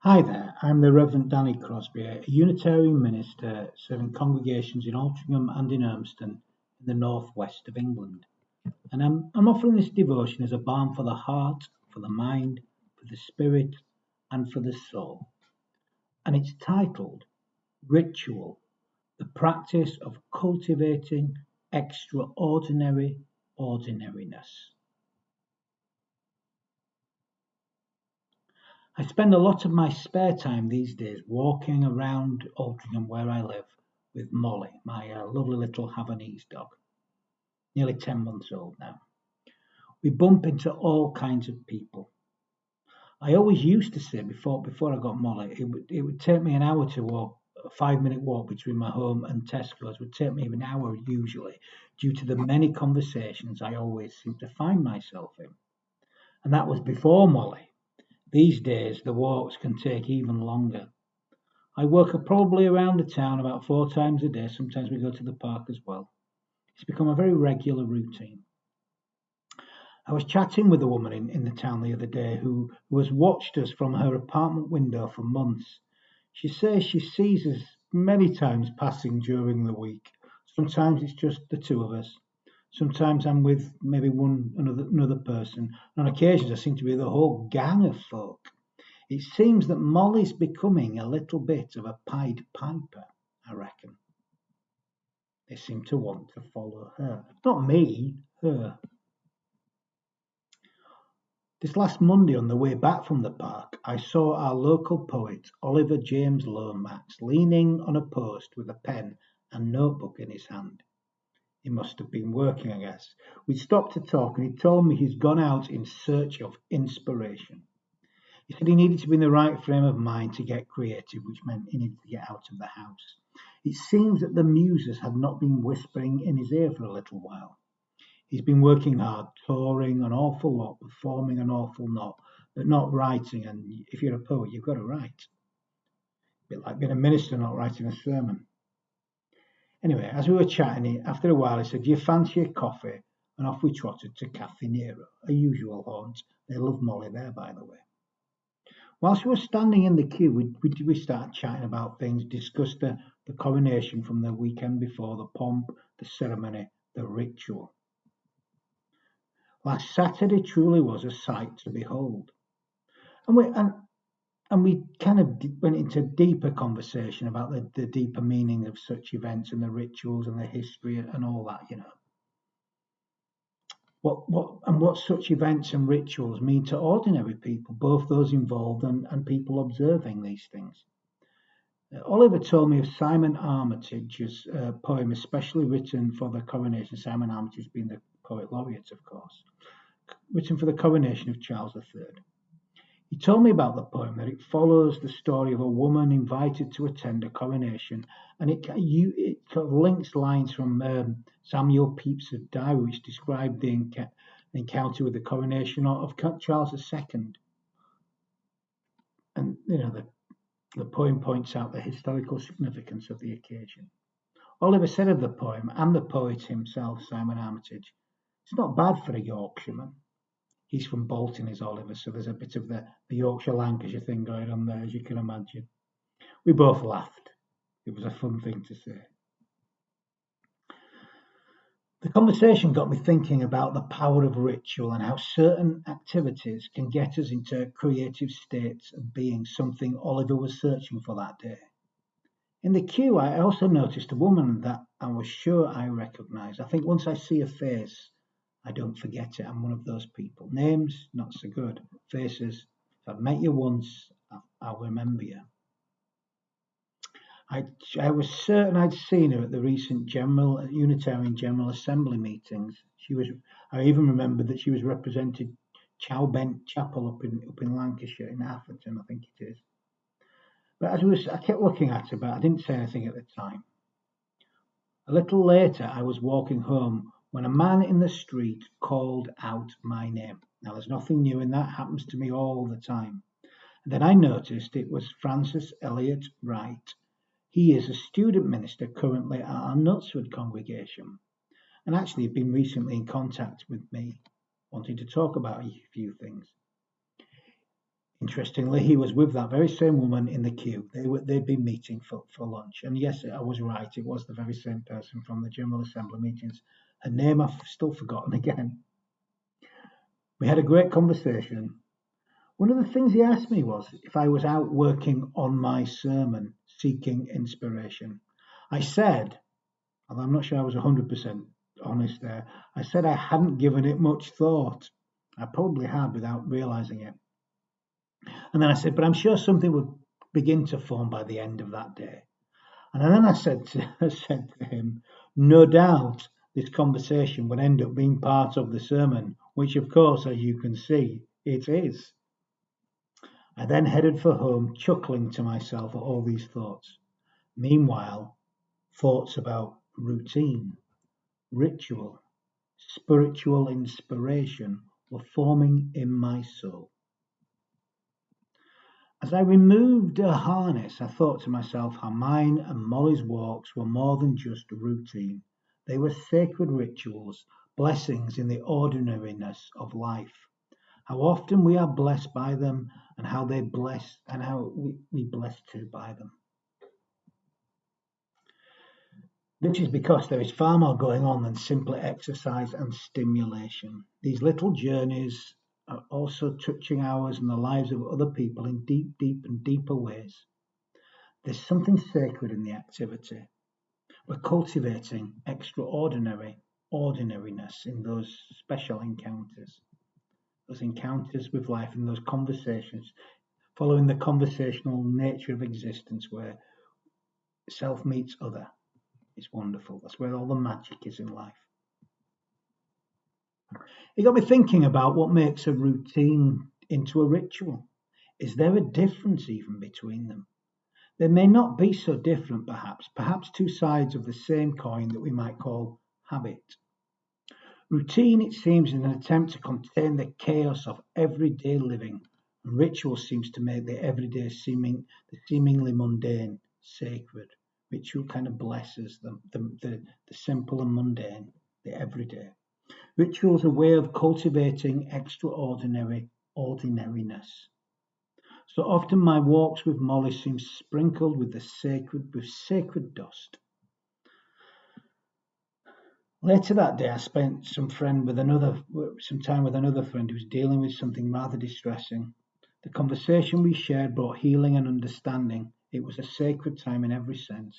Hi there, I'm the Reverend Danny Crosby, a Unitarian minister serving congregations in Altrincham and in Urmston in the northwest of England. And I'm offering this devotion as a balm for the heart, for the mind, for the spirit, and for the soul. And it's titled Ritual, the practice of cultivating extraordinary ordinariness. I spend a lot of my spare time these days walking around Altrincham where I live with Molly, my lovely little Havanese dog, nearly 10 months old now. We bump into all kinds of people. I always used to say before I got Molly, it would take me an hour to walk, a 5 minute walk between my home and Tesco's would take me an hour usually, due to the many conversations I always seem to find myself in. And that was before Molly. These days, the walks can take even longer. I work probably around the town about 4 times a day. Sometimes we go to the park as well. It's become a very regular routine. I was chatting with a woman in the town the other day who has watched us from her apartment window for months. She says she sees us many times passing during the week. Sometimes it's just the two of us. Sometimes I'm with maybe another person. On occasions, I seem to be the whole gang of folk. It seems that Molly's becoming a little bit of a Pied Piper, I reckon. They seem to want to follow her. Not me, her. This last Monday on the way back from the park, I saw our local poet, Oliver James Lomax, leaning on a post with a pen and notebook in his hand. He must have been working, I guess. We stopped to talk and he told me he's gone out in search of inspiration. He said he needed to be in the right frame of mind to get creative, which meant he needed to get out of the house. It seems that the muses had not been whispering in his ear for a little while. He's been working hard, touring an awful lot, performing an awful lot, but not writing. And if you're a poet, you've got to write. A bit like being a minister not writing a sermon. Anyway, as we were chatting, after a while, he said, "Do you fancy a coffee?" And off we trotted to Caffè Nero, a usual haunt. They love Molly there, by the way. Whilst we were standing in the queue, we started chatting about things, discussed the coronation from the weekend before, the pomp, the ceremony, the ritual. Last Saturday truly was a sight to behold. And we kind of went into deeper conversation about the deeper meaning of such events and the rituals and the history and all that, you know. What such events and rituals mean to ordinary people, both those involved and people observing these things. Oliver told me of Simon Armitage's poem, especially written for the coronation. Simon Armitage being the poet laureate, of course, written for the coronation of Charles III. He told me about the poem, that it follows the story of a woman invited to attend a coronation, and it sort of links lines from Samuel Pepys' diary, which described the encounter with the coronation of Charles II. And you know, the poem points out the historical significance of the occasion. Oliver said of the poem and the poet himself, Simon Armitage, "It's not bad for a Yorkshireman." He's from Bolton, is Oliver, so there's a bit of the Yorkshire Lancashire thing going on there, as you can imagine. We both laughed. It was a fun thing to say. The conversation got me thinking about the power of ritual and how certain activities can get us into creative states of being, something Oliver was searching for that day. In the queue, I also noticed a woman that I was sure I recognised. I think once I see a face, I don't forget it. I'm one of those people. Names, not so good. Faces, if I've met you once, I'll remember you. I was certain I'd seen her at the recent Unitarian General Assembly meetings. I even remembered that she was represented Chowbent Chapel up in Lancashire, in Atherton, I think it is. But I kept looking at her, but I didn't say anything at the time. A little later, I was walking home when a man in the street called out my name. Now, there's nothing new, and that happens to me all the time. And then I noticed it was Francis Elliot Wright. He is a student minister currently at our Knutsford congregation, and actually had been recently in contact with me, wanting to talk about a few things. Interestingly, he was with that very same woman in the queue. They'd been meeting for lunch. And yes, I was right. It was the very same person from the General Assembly meetings. Her name I've still forgotten again. We had a great conversation. One of the things he asked me was if I was out working on my sermon, seeking inspiration. I said, and I'm not sure I was 100% honest there, I said I hadn't given it much thought. I probably had without realizing it. And then I said, but I'm sure something would begin to form by the end of that day. And then I said to him, no doubt this conversation would end up being part of the sermon, which of course, as you can see, it is. I then headed for home, chuckling to myself at all these thoughts. Meanwhile, thoughts about routine, ritual, spiritual inspiration were forming in my soul. As I removed her harness, I thought to myself how mine and Molly's walks were more than just routine. They were sacred rituals, blessings in the ordinariness of life. How often we are blessed by them, and how they bless, and how we bless too by them. This is because there is far more going on than simply exercise and stimulation. These little journeys are also touching ours and the lives of other people in deep and deeper ways. There's something sacred in the activity. We're cultivating extraordinary ordinariness in those special encounters, those encounters with life and those conversations, following the conversational nature of existence where self meets other. It's wonderful. That's where all the magic is in life. It got me thinking about what makes a routine into a ritual. Is there a difference even between them? They may not be so different, perhaps two sides of the same coin that we might call habit. Routine, it seems, is an attempt to contain the chaos of everyday living, and ritual seems to make the everyday the seemingly mundane sacred. Ritual kind of blesses the simple and mundane, the everyday. Ritual is a way of cultivating extraordinary ordinariness. So often my walks with Molly seem sprinkled with sacred dust. Later that day, I spent some time with another friend who was dealing with something rather distressing. The conversation we shared brought healing and understanding. It was a sacred time in every sense.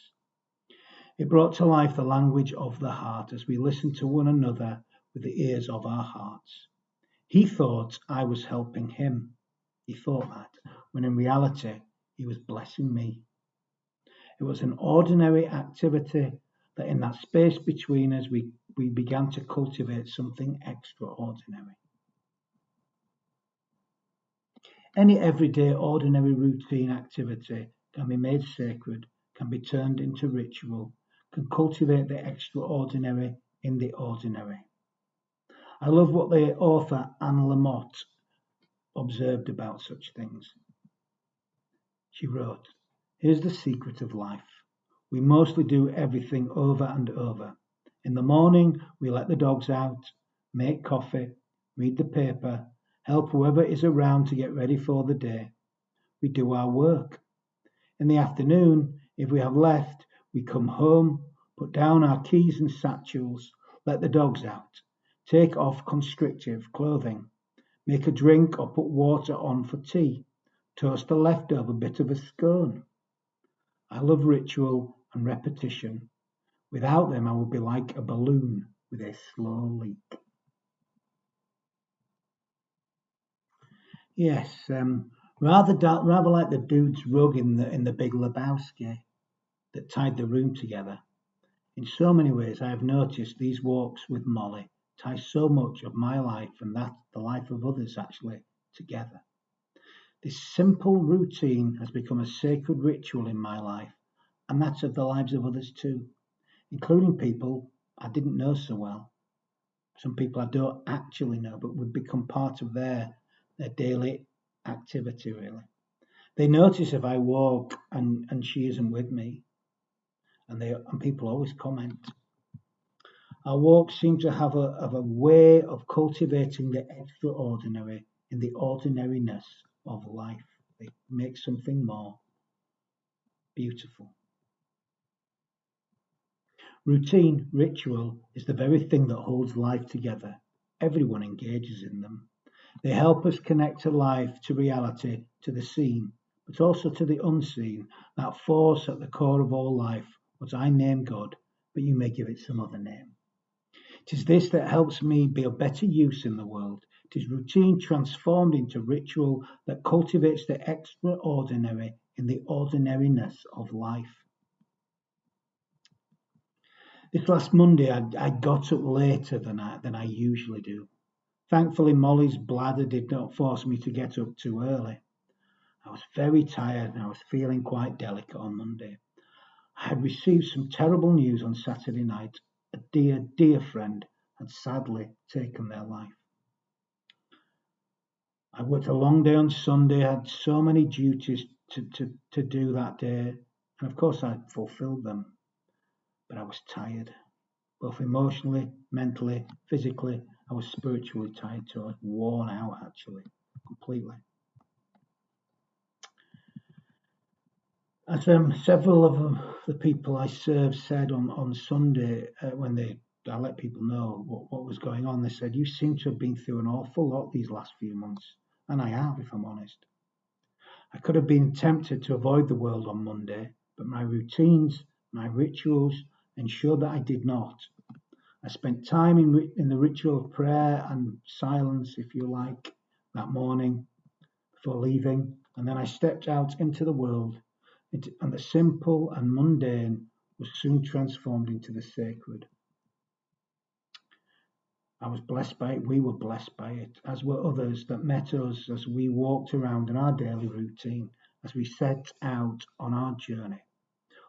It brought to life the language of the heart as we listened to one another with the ears of our hearts. He thought I was helping him. He thought that, when in reality, he was blessing me. It was an ordinary activity that in that space between us, we began to cultivate something extraordinary. Any everyday, ordinary routine activity can be made sacred, can be turned into ritual, can cultivate the extraordinary in the ordinary. I love what the author Anne Lamott observed about such things. She wrote, here's the secret of life. We mostly do everything over and over. In the morning, we let the dogs out, make coffee, read the paper, help whoever is around to get ready for the day. We do our work. In the afternoon, if we have left, we come home, put down our keys and satchels, let the dogs out, take off constrictive clothing, make a drink or put water on for tea, toast a leftover bit of a scone. I love ritual and repetition. Without them, I would be like a balloon with a slow leak. Yes, rather like the dude's rug in the Big Lebowski that tied the room together. In so many ways, I have noticed these walks with Molly tie so much of my life and that the life of others actually together. This simple routine has become a sacred ritual in my life, and that's of the lives of others too, including people I didn't know so well. Some people I don't actually know, but would become part of their daily activity, really. They notice if I walk and she isn't with me, and people always comment. Our walks seem to have a way of cultivating the extraordinary in the ordinariness of life. They make something more beautiful. Routine, ritual, is the very thing that holds life together. Everyone engages in them. They help us connect to life, to reality, to the seen, but also to the unseen, that force at the core of all life, what I name God, but you may give it some other name. It is this that helps me be of better use in the world. It is routine transformed into ritual that cultivates the extraordinary in the ordinariness of life. This last Monday, I got up later than I usually do. Thankfully, Molly's bladder did not force me to get up too early. I was very tired and I was feeling quite delicate on Monday. I had received some terrible news on Saturday night. A dear, dear friend had sadly taken their life. I worked a long day on Sunday, had so many duties to do that day, and of course I fulfilled them, but I was tired. Both emotionally, mentally, physically, I was spiritually tired too. I was worn out actually, completely. As several of the people I serve said on Sunday when I let people know what was going on, they said, "You seem to have been through an awful lot these last few months." And I have, if I'm honest. I could have been tempted to avoid the world on Monday, but my routines, my rituals ensured that I did not. I spent time in the ritual of prayer and silence, if you like, that morning before leaving, and then I stepped out into the world, and the simple and mundane was soon transformed into the sacred. I was blessed by it, we were blessed by it, as were others that met us as we walked around in our daily routine, as we set out on our journey.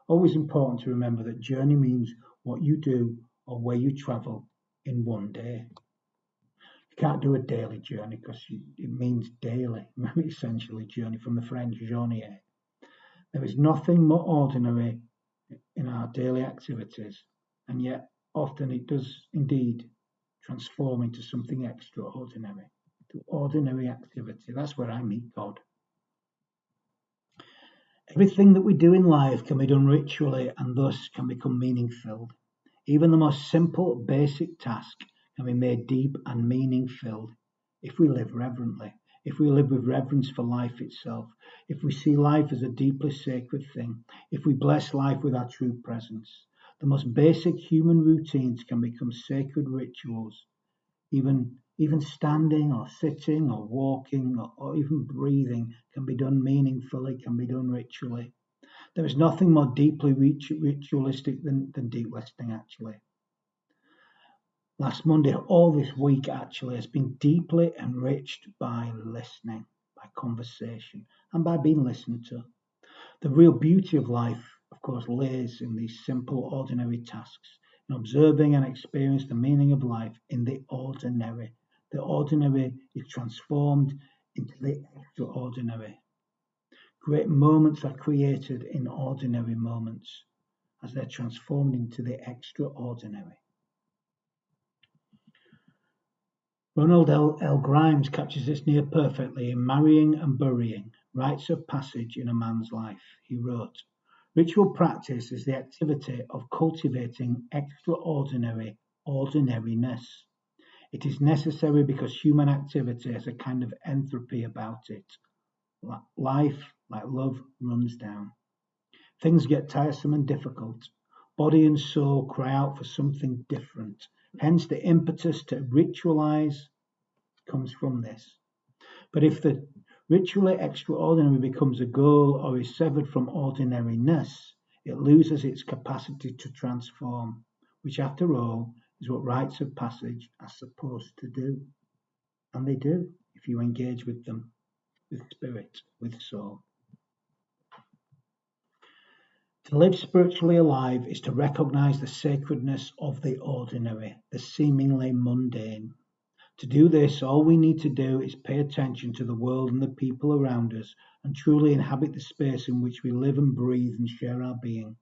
Always important to remember that journey means what you do or where you travel in one day. You can't do a daily journey because it means daily, essentially, journey from the French journée. There is nothing more ordinary in our daily activities, and yet often it does indeed transform into something extraordinary. To ordinary activity, that's where I meet God. Everything that we do in life can be done ritually and thus can become meaning filled. Even the most simple, basic task can be made deep and meaning filled if we live reverently, if we live with reverence for life itself, if we see life as a deeply sacred thing, if we bless life with our true presence. The most basic human routines can become sacred rituals. Even standing or sitting or walking or even breathing can be done meaningfully, can be done ritually. There is nothing more deeply ritualistic than deep listening, actually. Last Monday, all this week actually, has been deeply enriched by listening, by conversation, and by being listened to. The real beauty of life, of course, lays in these simple, ordinary tasks, in observing and experiencing the meaning of life in the ordinary. The ordinary is transformed into the extraordinary. Great moments are created in ordinary moments as they're transformed into the extraordinary. Ronald L. Grimes captures this near perfectly in Marrying and Burying, Rites of Passage in a Man's Life. He wrote, "Ritual practice is the activity of cultivating extraordinary ordinariness. It is necessary because human activity has a kind of entropy about it. Life, like love, runs down. Things get tiresome and difficult. Body and soul cry out for something different. Hence, the impetus to ritualize comes from this. But if the ritually extraordinary becomes a goal or is severed from ordinariness, it loses its capacity to transform, which, after all, is what rites of passage are supposed to do. And they do, if you engage with them, with spirit, with soul. To live spiritually alive is to recognize the sacredness of the ordinary, the seemingly mundane. To do this, all we need to do is pay attention to the world and the people around us and truly inhabit the space in which we live and breathe and share our being.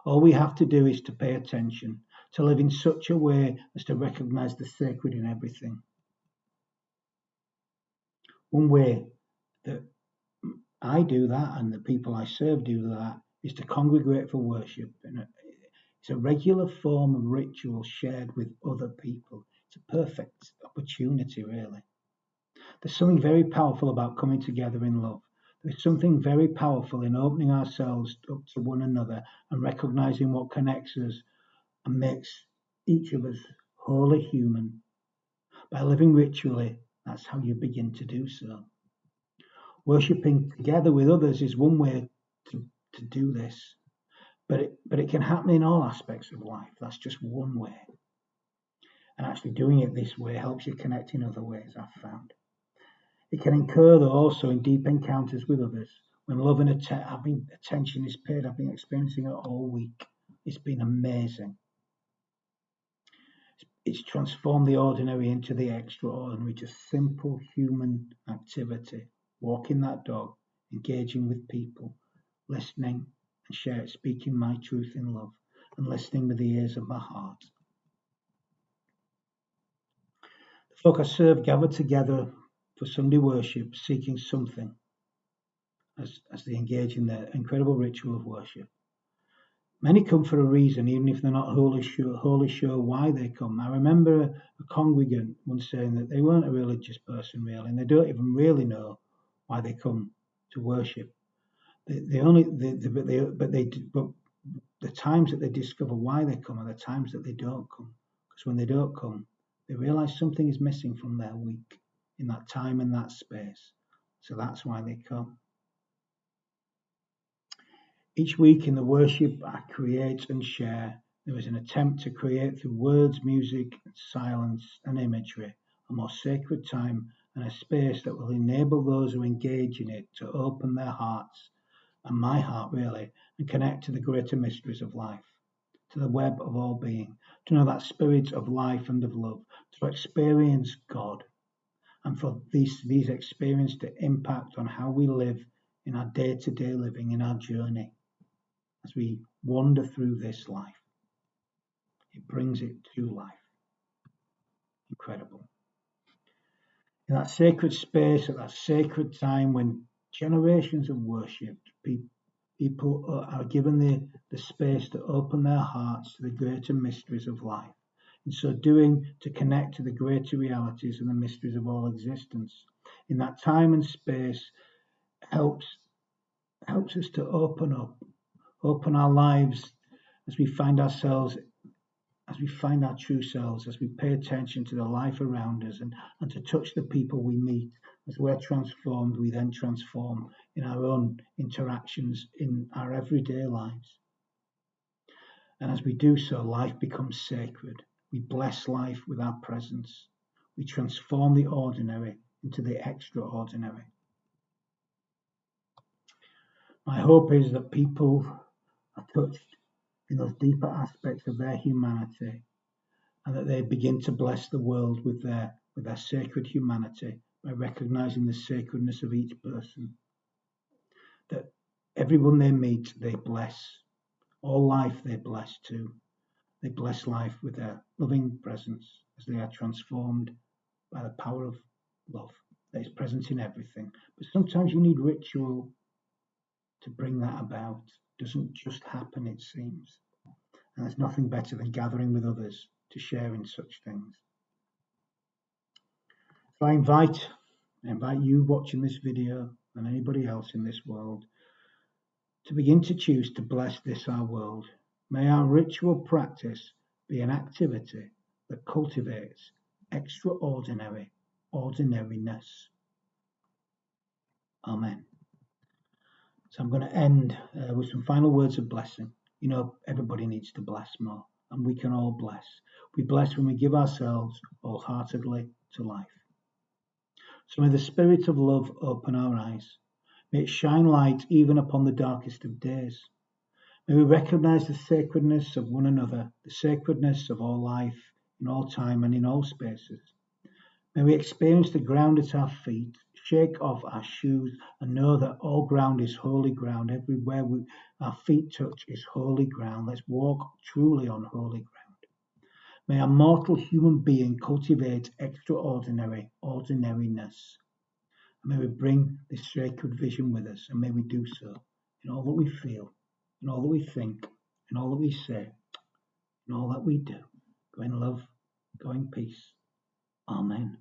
All we have to do is to pay attention, to live in such a way as to recognize the sacred in everything. One way that I do that and the people I serve do that is to congregate for worship. And it's a regular form of ritual shared with other people. It's a perfect opportunity, really. There's something very powerful about coming together in love. There's something very powerful in opening ourselves up to one another and recognizing what connects us and makes each of us wholly human. By living ritually, that's how you begin to do so. Worshipping together with others is one way to do this, but it can happen in all aspects of life. That's just one way. And actually doing it this way helps you connect in other ways, I've found. It can occur, though, also in deep encounters with others. When love and attention is paid, I've been experiencing it all week. It's been amazing. It's transformed the ordinary into the extraordinary, just simple human activity. Walking that dog, engaging with people, listening and speaking my truth in love, and listening with the ears of my heart. The folk I serve gather together for Sunday worship, seeking something as they engage in their incredible ritual of worship. Many come for a reason, even if they're not wholly sure why they come. I remember a congregant once saying that they weren't a religious person really, and they don't even really know why they come to worship. But the times that they discover why they come are the times that they don't come. Because when they don't come, they realise something is missing from their week in that time and that space. So that's why they come. Each week in the worship I create and share, there is an attempt to create through words, music, silence, and imagery a more sacred time and a space that will enable those who engage in it to open their hearts, and my heart really, and connect to the greater mysteries of life, to the web of all being, to know that spirit of life and of love, to experience God, and for these experiences to impact on how we live in our day-to-day living, in our journey. As we wander through this life, it brings it to life. Incredible. In that sacred space, at that sacred time when generations have worshipped, people are given the space to open their hearts to the greater mysteries of life. In so doing, to connect to the greater realities and the mysteries of all existence. In that time and space, helps us to open our lives as we find our true selves, as we pay attention to the life around us and to touch the people we meet. As we're transformed, we then transform in our own interactions in our everyday lives. And as we do so, life becomes sacred. We bless life with our presence. We transform the ordinary into the extraordinary. My hope is that people are touched in those deeper aspects of their humanity, and that they begin to bless the world with their sacred humanity by recognizing the sacredness of each person. That everyone they meet, they bless. All life they bless too. They bless life with their loving presence as they are transformed by the power of love that is present in everything. But sometimes you need ritual to bring that about. It doesn't just happen, it seems. And there's nothing better than gathering with others to share in such things. So I invite you watching this video and anybody else in this world to begin to choose to bless this our world. May our ritual practice be an activity that cultivates extraordinary ordinariness. Amen. So I'm going to end with some final words of blessing. You know, everybody needs to bless more, and we can all bless. We bless when we give ourselves wholeheartedly to life. So may the spirit of love open our eyes. May it shine light even upon the darkest of days. May we recognize the sacredness of one another, the sacredness of all life, in all time and in all spaces. May we experience the ground at our feet, shake off our shoes, and know that all ground is holy ground. Everywhere our feet touch is holy ground. Let's walk truly on holy ground. May our mortal human being cultivate extraordinary ordinariness. May we bring this sacred vision with us, and may we do so in all that we feel, in all that we think, in all that we say, in all that we do. Go in love, go in peace. Amen.